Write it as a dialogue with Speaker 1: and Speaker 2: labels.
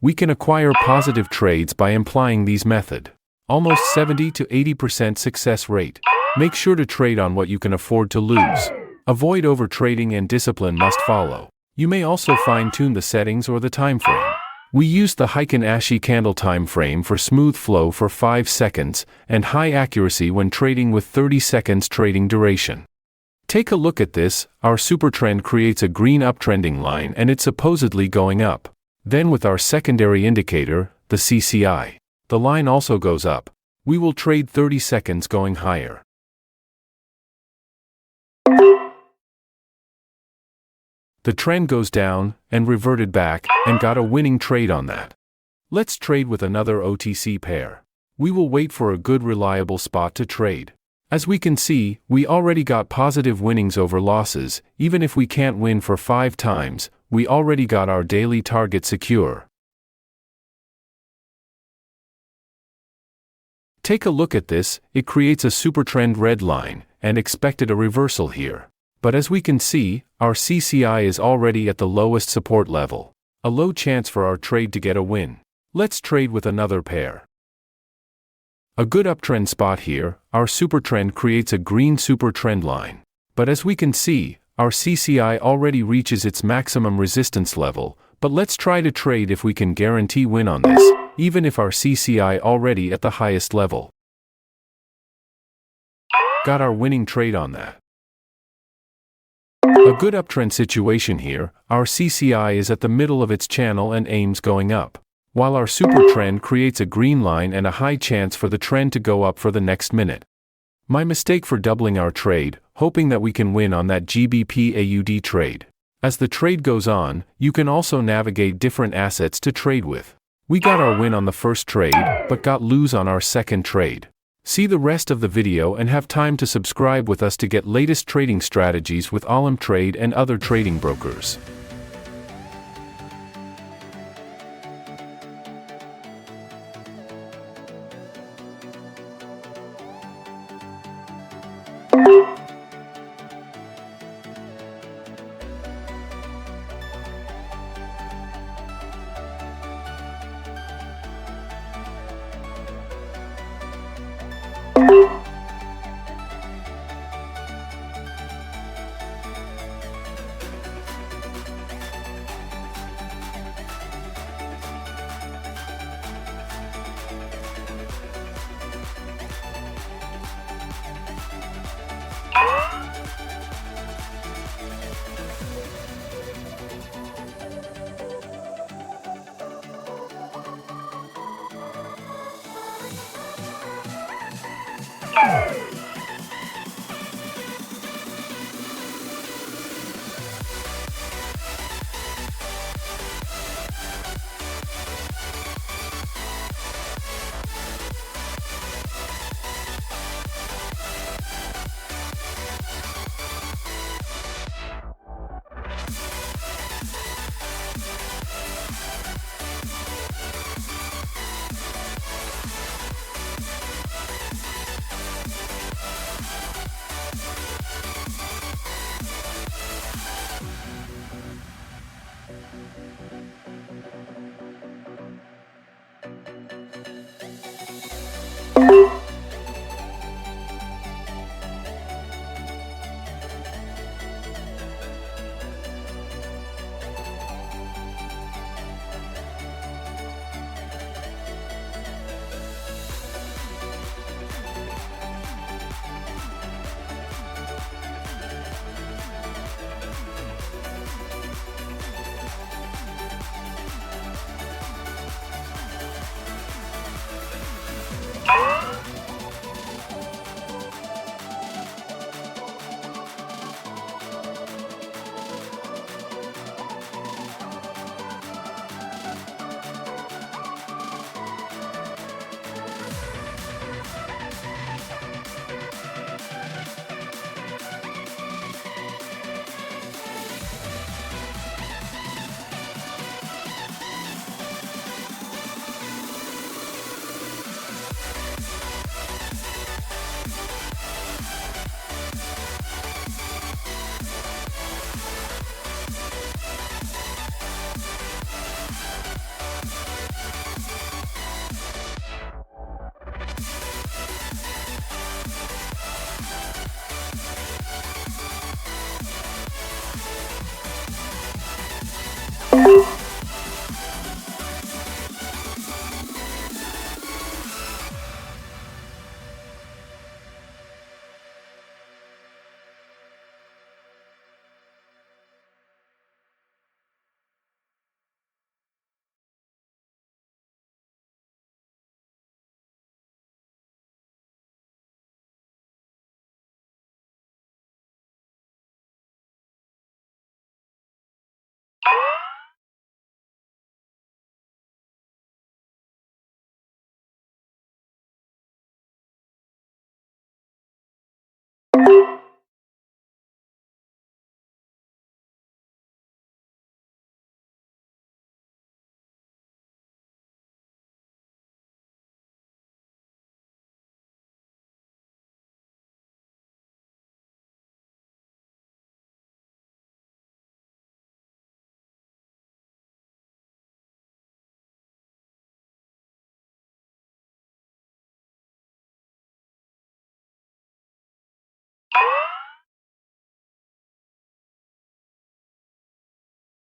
Speaker 1: we can acquire positive trades by employing these methods. Almost 70 to 80% success rate. Make sure to trade on what you can afford to lose. Avoid overtrading and discipline must follow. You may also fine-tune the settings or the time frame. We used the Heiken Ashi candle time frame for smooth flow for 5 seconds and high accuracy when trading with 30 seconds trading duration. Take a look at this. Our Supertrend creates a green uptrending line and it's supposedly going up. Then with our secondary indicator, the CCI, the line also goes up. We will trade 30 seconds going higher. The trend goes down and reverted back and got a winning trade on that. Let's trade with another OTC pair. We will wait for a good reliable spot to trade. As we can see, we already got positive winnings over losses. Even if we can't win for 5 times, we already got our daily target secure. Take a look at this. It creates a Supertrend red line and expected a reversal here. But as we can see, our CCI is already at the lowest support level. A low chance for our trade to get a win. Let's trade with another pair. A good uptrend spot here. Our Supertrend creates a green Supertrend line. But as we can see, our CCI already reaches its maximum resistance level. But let's try to trade if we can guarantee win on this, even if our CCI already at the highest level. Got our winning trade on that. A good uptrend situation here. Our CCI is at the middle of its channel and aims going up, while our Supertrend creates a green line and a high chance for the trend to go up for the next minute. My mistake for doubling our trade, hoping that we can win on that GBP AUD trade. As the trade goes on, you can also navigate different assets to trade with. We got our win on the first trade, but got lose on our second trade. See the rest of the video and have time to subscribe with us to get latest trading strategies with ultimatefxtools and other trading brokers.
Speaker 2: you.